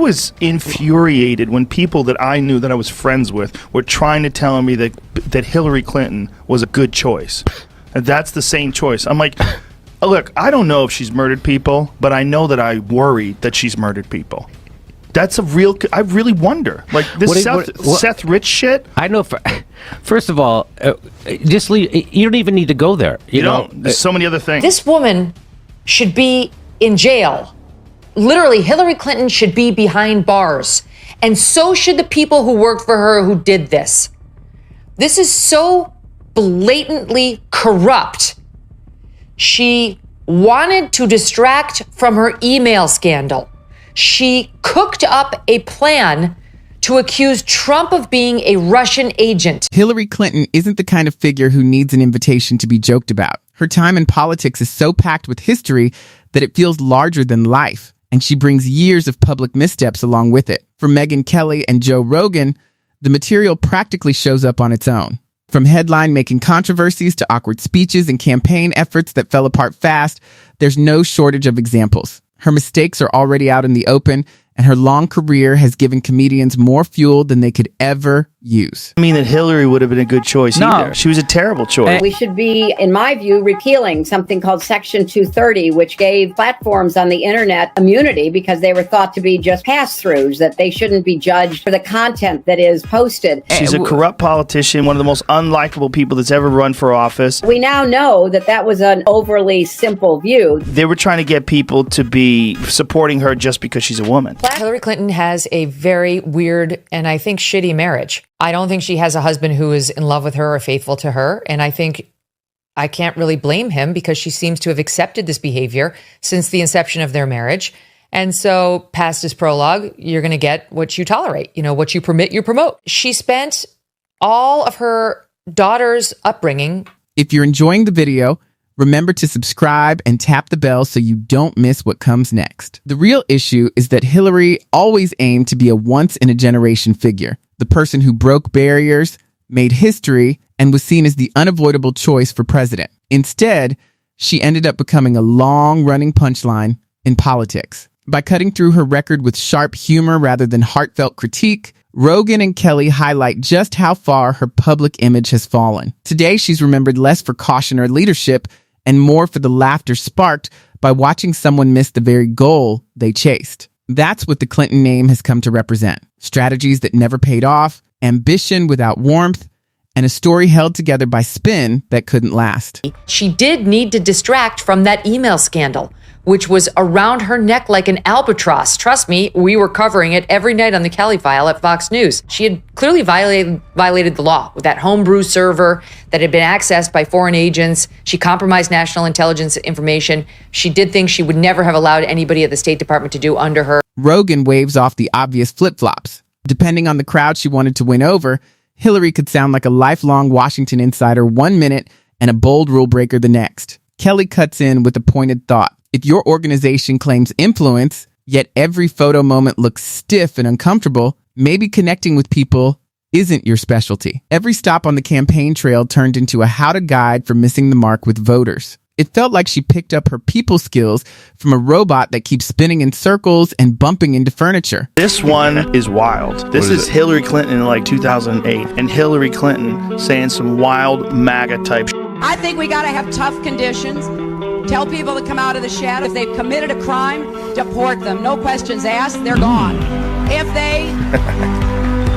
was infuriated when people that I knew that I was friends with were trying to tell me that Hillary Clinton was a good choice. And that's the same choice. I'm like, look, I don't know if she's murdered people, but I know that I worry that she's murdered people. That's I really wonder. Like this Seth Rich shit. I know. First of all, just leave. You don't even need to go there. You know, there's so many other things. This woman should be in jail. Literally, Hillary Clinton should be behind bars. And so should the people who worked for her who did this. This is so blatantly corrupt. She wanted to distract from her email scandal. She cooked up a plan to accuse Trump of being a Russian agent. Hillary Clinton isn't the kind of figure who needs an invitation to be joked about. Her time in politics is so packed with history that it feels larger than life, and she brings years of public missteps along with it. For Megyn Kelly and Joe Rogan, the material practically shows up on its own. From headline-making controversies to awkward speeches and campaign efforts that fell apart fast, there's no shortage of examples. Her mistakes are already out in the open, and her long career has given comedians more fuel than they could ever use. I mean that Hillary would have been a good choice either. She was a terrible choice. We should be, in my view, repealing something called Section 230, which gave platforms on the internet immunity because they were thought to be just pass-throughs, that they shouldn't be judged for the content that is posted. She's a corrupt politician, one of the most unlikable people that's ever run for office. We now know that that was an overly simple view. They were trying to get people to be supporting her just because she's a woman. Hillary Clinton has a very weird and I think shitty marriage. I don't think she has a husband who is in love with her or faithful to her. And I think I can't really blame him because she seems to have accepted this behavior since the inception of their marriage. And so past this prologue, you're going to get what you tolerate. You know, what you permit, you promote. She spent all of her daughter's upbringing. If you're enjoying the video, remember to subscribe and tap the bell so you don't miss what comes next. The real issue is that Hillary always aimed to be a once-in-a-generation figure, the person who broke barriers, made history, and was seen as the unavoidable choice for president. Instead, she ended up becoming a long-running punchline in politics. By cutting through her record with sharp humor rather than heartfelt critique, Rogan and Kelly highlight just how far her public image has fallen. Today, she's remembered less for caution or leadership and more for the laughter sparked by watching someone miss the very goal they chased. That's what the Clinton name has come to represent. Strategies that never paid off, ambition without warmth, and a story held together by spin that couldn't last. She did need to distract from that email scandal, which was around her neck like an albatross. Trust me, we were covering it every night on the Kelly File at Fox News. She had clearly violated the law with that homebrew server that had been accessed by foreign agents. She compromised national intelligence information. She did things she would never have allowed anybody at the State Department to do under her. Rogan waves off the obvious flip-flops. Depending on the crowd she wanted to win over, Hillary could sound like a lifelong Washington insider 1 minute and a bold rule breaker the next. Kelly cuts in with a pointed thought. If your organization claims influence, yet every photo moment looks stiff and uncomfortable, maybe connecting with people isn't your specialty. Every stop on the campaign trail turned into a how-to guide for missing the mark with voters. It felt like she picked up her people skills from a robot that keeps spinning in circles and bumping into furniture. This one is wild. This is Hillary Clinton in like 2008, and Hillary Clinton saying some wild MAGA type shit. I think we got to have tough conditions. Tell people to come out of the shadow. If they've committed a crime, deport them. No questions asked, they're gone. If they...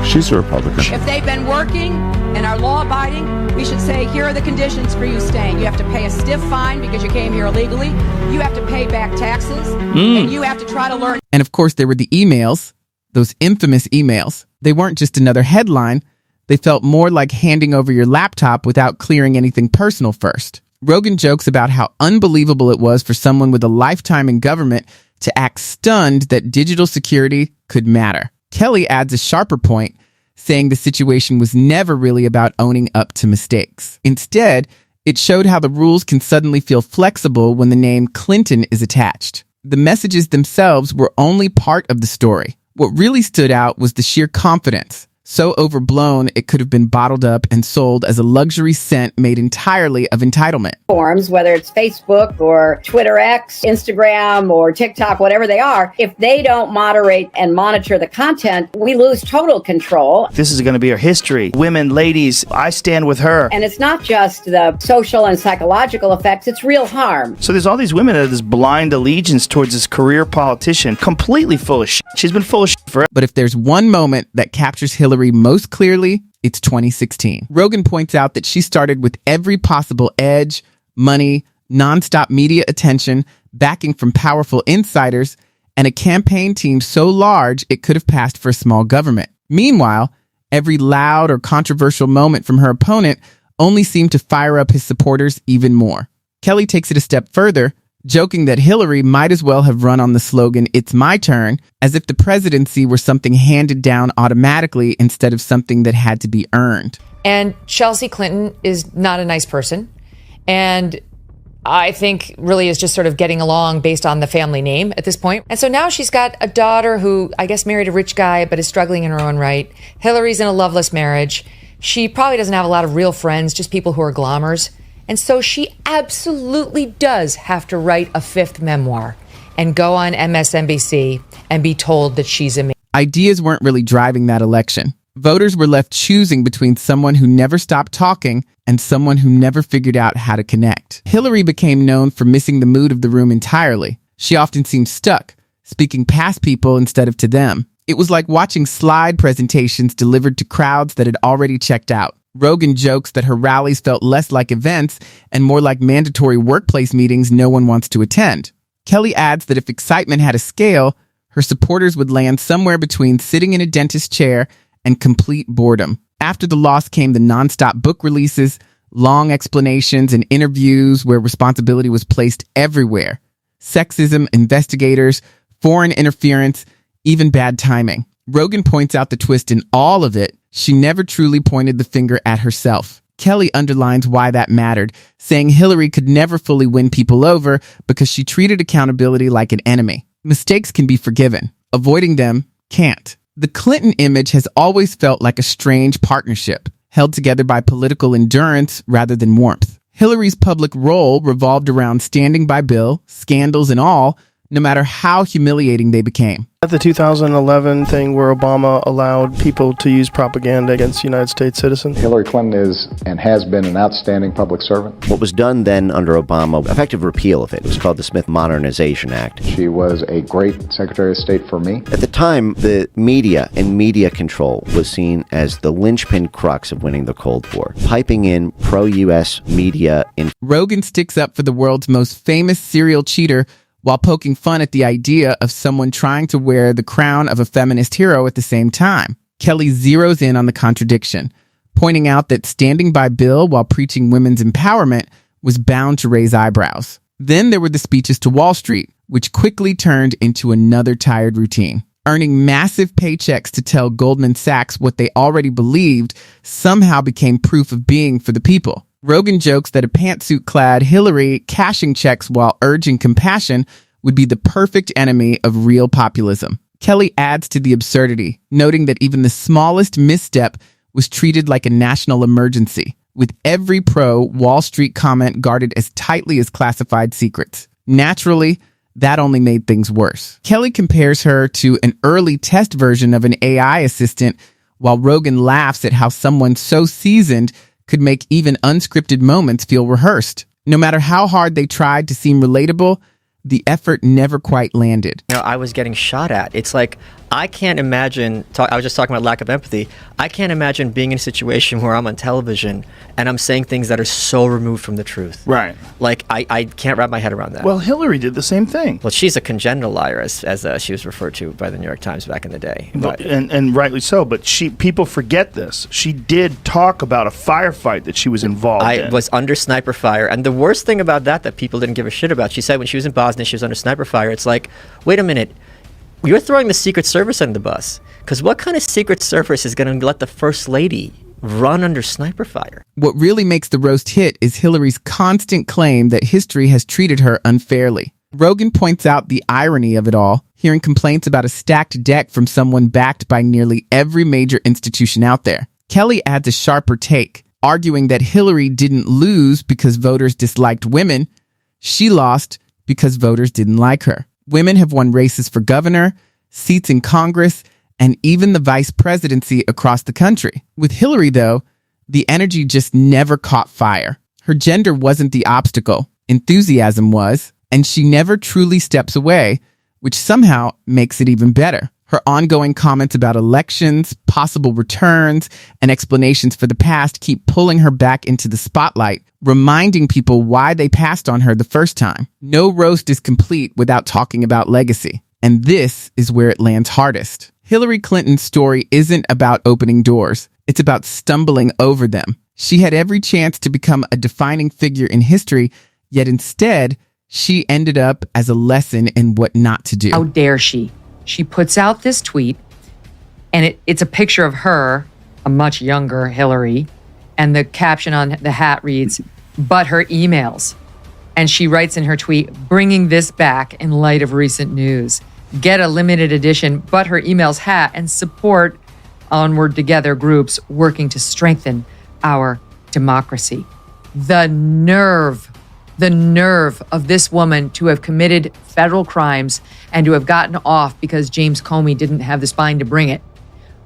She's a Republican. If they've been working and are law-abiding, we should say, here are the conditions for you staying. You have to pay a stiff fine because you came here illegally. You have to pay back taxes. And you have to try to learn. And of course, there were the emails, those infamous emails. They weren't just another headline. They felt more like handing over your laptop without clearing anything personal first. Rogan jokes about how unbelievable it was for someone with a lifetime in government to act stunned that digital security could matter. Kelly adds a sharper point, saying the situation was never really about owning up to mistakes. Instead, it showed how the rules can suddenly feel flexible when the name Clinton is attached. The messages themselves were only part of the story. What really stood out was the sheer confidence. so overblown it could have been bottled up and sold as a luxury scent made entirely of entitlement. Forms, whether it's Facebook or Twitter X, Instagram or TikTok, whatever they are, if they don't moderate and monitor the content, we lose total control. This is going to be her history. Women, ladies, I stand with her. And it's not just the social and psychological effects, it's real harm. So there's all these women that have this blind allegiance towards this career politician, completely full of shit. She's been full of shit forever. But if there's one moment that captures Hillary most clearly, it's 2016. Rogan points out that she started with every possible edge, money, nonstop media attention, backing from powerful insiders, and a campaign team so large it could have passed for a small government. Meanwhile, every loud or controversial moment from her opponent only seemed to fire up his supporters even more. Kelly takes it a step further, joking that Hillary might as well have run on the slogan, "It's my turn," as if the presidency were something handed down automatically instead of something that had to be earned. And Chelsea Clinton is not a nice person. And I think really is just sort of getting along based on the family name at this point. And so now she's got a daughter who I guess married a rich guy, but is struggling in her own right. Hillary's in a loveless marriage. She probably doesn't have a lot of real friends, just people who are glommers. And so she absolutely does have to write a fifth memoir and go on MSNBC and be told that she's amazing. Ideas weren't really driving that election. Voters were left choosing between someone who never stopped talking and someone who never figured out how to connect. Hillary became known for missing the mood of the room entirely. She often seemed stuck, speaking past people instead of to them. It was like watching slide presentations delivered to crowds that had already checked out. Rogan jokes that her rallies felt less like events and more like mandatory workplace meetings no one wants to attend. Kelly adds that if excitement had a scale, her supporters would land somewhere between sitting in a dentist's chair and complete boredom. After the loss came the nonstop book releases, long explanations, and interviews where responsibility was placed everywhere. Sexism, investigators, foreign interference, even bad timing. Rogan points out the twist in all of it. She never truly pointed the finger at herself. Kelly underlines why that mattered, saying Hillary could never fully win people over because she treated accountability like an enemy. Mistakes can be forgiven. Avoiding them can't. The Clinton image has always felt like a strange partnership, held together by political endurance rather than warmth. Hillary's public role revolved around standing by Bill, scandals and all, no matter how humiliating they became. At the 2011 thing where Obama allowed people to use propaganda against United States citizens. Hillary Clinton is and has been an outstanding public servant. What was done then under Obama, effective repeal of it, was called the Smith Modernization Act. She was a great Secretary of State for me. At the time, the media and media control was seen as the linchpin crux of winning the Cold War, piping in pro-U.S. media. Rogan sticks up for the world's most famous serial cheater while poking fun at the idea of someone trying to wear the crown of a feminist hero at the same time. Kelly zeroes in on the contradiction, pointing out that standing by Bill while preaching women's empowerment was bound to raise eyebrows. Then there were the speeches to Wall Street, which quickly turned into another tired routine. Earning massive paychecks to tell Goldman Sachs what they already believed somehow became proof of being for the people. Rogan jokes that a pantsuit-clad Hillary cashing checks while urging compassion would be the perfect enemy of real populism. Kelly adds to the absurdity, noting that even the smallest misstep was treated like a national emergency, with every pro-Wall Street comment guarded as tightly as classified secrets. Naturally, that only made things worse. Kelly compares her to an early test version of an AI assistant, while Rogan laughs at how someone so seasoned could make even unscripted moments feel rehearsed. No matter how hard they tried to seem relatable, the effort never quite landed. You know, I was getting shot at. It's like, I can't imagine, I was just talking about lack of empathy. I can't imagine being in a situation where I'm on television and I'm saying things that are so removed from the truth. Right. Like, I can't wrap my head around that. Well, Hillary did the same thing. Well, she's a congenital liar, as she was referred to by the New York Times back in the day. But, and rightly so, but people forget this. She did talk about a firefight that she was involved in. I was under sniper fire, and the worst thing about that people didn't give a shit about, she said when she was in Bosnia, she was under sniper fire. It's like, wait a minute, you're throwing the Secret Service under the bus. Because what kind of Secret Service is going to let the First Lady run under sniper fire? What really makes the roast hit is Hillary's constant claim that history has treated her unfairly. Rogan points out the irony of it all, hearing complaints about a stacked deck from someone backed by nearly every major institution out there. Kelly adds a sharper take, arguing that Hillary didn't lose because voters disliked women. She lost because voters didn't like her. Women have won races for governor, seats in Congress, and even the vice presidency across the country. With Hillary, though, the energy just never caught fire. Her gender wasn't the obstacle, enthusiasm was, and she never truly steps away, which somehow makes it even better. Her ongoing comments about elections, possible returns, and explanations for the past keep pulling her back into the spotlight, reminding people why they passed on her the first time. No roast is complete without talking about legacy, and this is where it lands hardest. Hillary Clinton's story isn't about opening doors. It's about stumbling over them. She had every chance to become a defining figure in history, yet instead, she ended up as a lesson in what not to do. How dare she? She puts out this tweet, and it's a picture of her, a much younger Hillary, and the caption on the hat reads, "But her emails." And she writes in her tweet, "Bringing this back in light of recent news. Get a limited edition But Her Emails hat and support Onward Together groups working to strengthen our democracy." The nerve of this woman to have committed federal crimes and to have gotten off because James Comey didn't have the spine to bring it.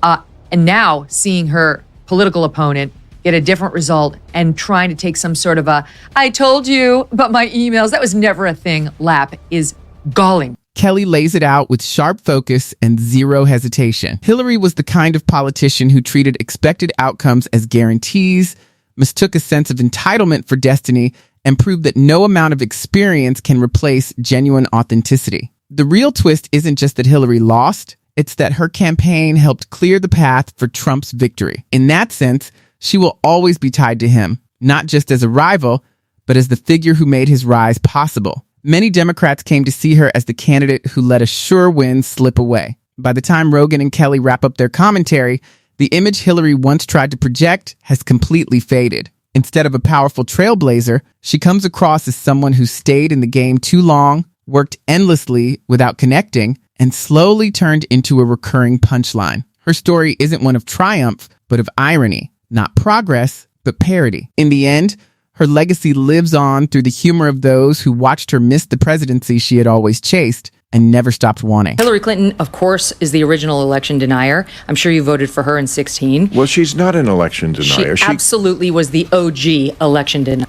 And now seeing her political opponent get a different result and trying to take some sort of "I told you, but my emails, that was never a thing" lap is galling. Kelly lays it out with sharp focus and zero hesitation. Hillary was the kind of politician who treated expected outcomes as guarantees, mistook a sense of entitlement for destiny, and proved that no amount of experience can replace genuine authenticity. The real twist isn't just that Hillary lost, it's that her campaign helped clear the path for Trump's victory. In that sense, she will always be tied to him, not just as a rival, but as the figure who made his rise possible. Many Democrats came to see her as the candidate who let a sure win slip away. By the time Rogan and Kelly wrap up their commentary, the image Hillary once tried to project has completely faded. Instead of a powerful trailblazer, she comes across as someone who stayed in the game too long, worked endlessly without connecting, and slowly turned into a recurring punchline. Her story isn't one of triumph, but of irony, not progress, but parody. In the end, her legacy lives on through the humor of those who watched her miss the presidency she had always chased and never stopped wanting. Hillary Clinton, of course, is the original election denier. I'm sure you voted for her in 2016. Well, she's not an election denier. She absolutely was the OG election denier.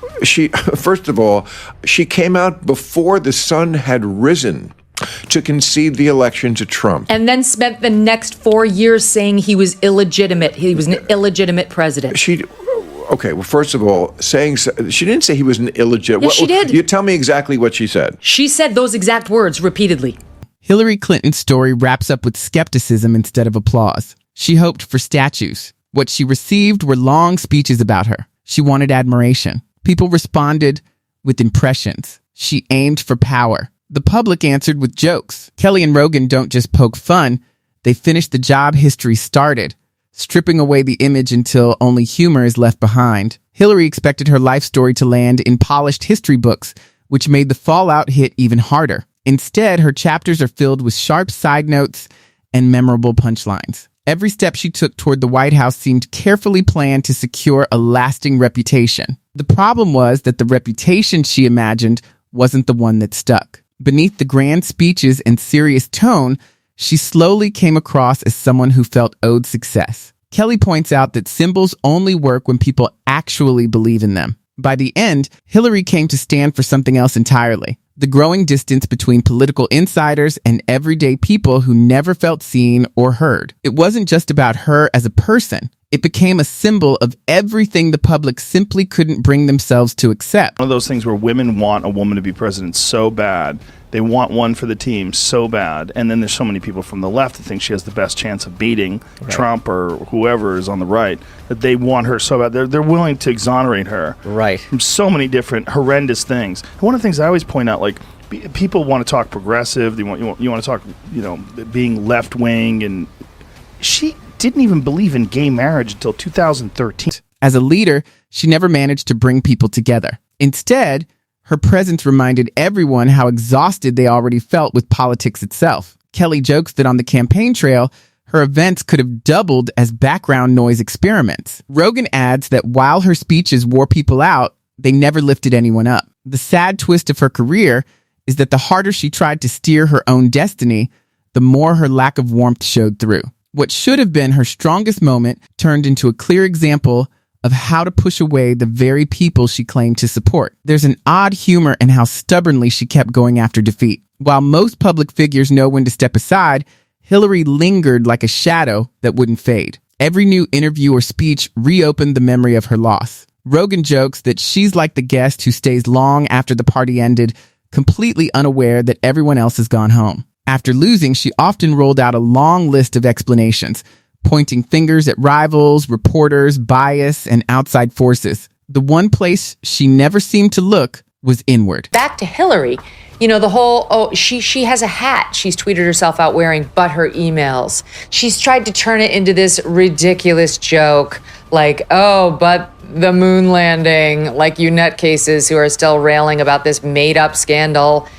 First of all, she came out before the sun had risen to concede the election to Trump. And then spent the next 4 years saying he was illegitimate. He was an illegitimate president. Okay, well, first of all, she didn't say he was an illegitimate. Yes, she did. You tell me exactly what she said. She said those exact words repeatedly. Hillary Clinton's story wraps up with skepticism instead of applause. She hoped for statues. What she received were long speeches about her. She wanted admiration. People responded with impressions. She aimed for power. The public answered with jokes. Kelly and Rogan don't just poke fun. They finish the job history started, stripping away the image until only humor is left behind. Hillary expected her life story to land in polished history books, which made the fallout hit even harder. Instead, her chapters are filled with sharp side notes and memorable punchlines. Every step she took toward the White House seemed carefully planned to secure a lasting reputation. The problem was that the reputation she imagined wasn't the one that stuck. Beneath the grand speeches and serious tone, she slowly came across as someone who felt owed success. Kelly points out that symbols only work when people actually believe in them. By the end, Hillary came to stand for something else entirely: the growing distance between political insiders and everyday people who never felt seen or heard. It wasn't just about her as a person. It became a symbol of everything the public simply couldn't bring themselves to accept. One of those things where women want a woman to be president so bad. They want one for the team so bad. And then there's so many people from the left that think she has the best chance of beating Trump or whoever is on the right, that they want her so bad. They're willing to exonerate her from so many different horrendous things. And one of the things I always point out, like, people want to talk progressive. You want to talk, being left wing, and she didn't even believe in gay marriage until 2013. As a leader, she never managed to bring people together. Instead, Her presence reminded everyone how exhausted they already felt with politics itself. Kelly jokes that on the campaign trail, her events could have doubled as background noise experiments. Rogan adds that while her speeches wore people out, they never lifted anyone up. The sad twist of her career is that the harder she tried to steer her own destiny, the more her lack of warmth showed through. What should have been her strongest moment turned into a clear example of how to push away the very people she claimed to support. There's an odd humor in how stubbornly she kept going after defeat. While most public figures know when to step aside, Hillary lingered like a shadow that wouldn't fade. Every new interview or speech reopened the memory of her loss. Rogan jokes that she's like the guest who stays long after the party ended, completely unaware that everyone else has gone home. After losing, she often rolled out a long list of explanations, pointing fingers at rivals, reporters, bias, and outside forces. The one place she never seemed to look was inward. Back to Hillary, you know, the whole, she has a hat she's tweeted herself out wearing, but her emails. She's tried to turn it into this ridiculous joke, like, but the moon landing, like you nutcases who are still railing about this made-up scandal,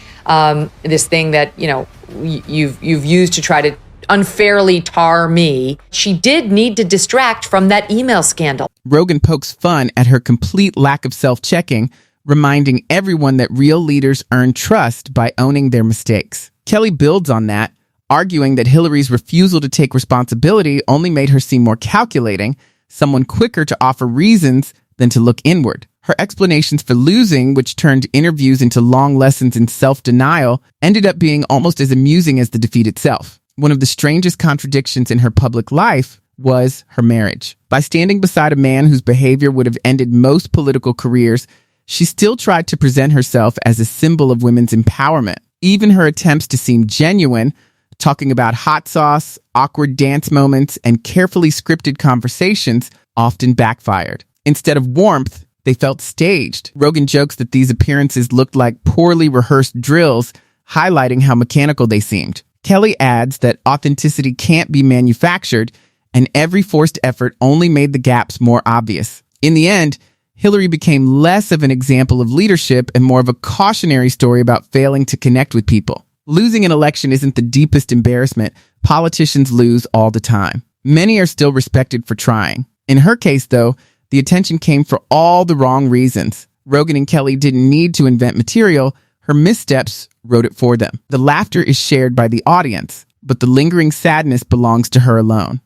this thing that, you know, you've used to try to unfairly tar me. She did need to distract from that email scandal. Rogan pokes fun at her complete lack of self-checking, reminding everyone that real leaders earn trust by owning their mistakes. Kelly builds on that, arguing that Hillary's refusal to take responsibility only made her seem more calculating, someone quicker to offer reasons than to look inward. Her explanations for losing, which turned interviews into long lessons in self-denial, ended up being almost as amusing as the defeat itself. One of the strangest contradictions in her public life was her marriage. By standing beside a man whose behavior would have ended most political careers, she still tried to present herself as a symbol of women's empowerment. Even her attempts to seem genuine, talking about hot sauce, awkward dance moments, and carefully scripted conversations, often backfired. Instead of warmth, they felt staged. Rogan jokes that these appearances looked like poorly rehearsed drills, highlighting how mechanical they seemed. Kelly adds that authenticity can't be manufactured, and every forced effort only made the gaps more obvious. In the end, Hillary became less of an example of leadership and more of a cautionary story about failing to connect with people. Losing an election isn't the deepest embarrassment. Politicians lose all the time. Many are still respected for trying. In her case, though, the attention came for all the wrong reasons. Rogan and Kelly didn't need to invent material. Her missteps wrote it for them. The laughter is shared by the audience, but the lingering sadness belongs to her alone.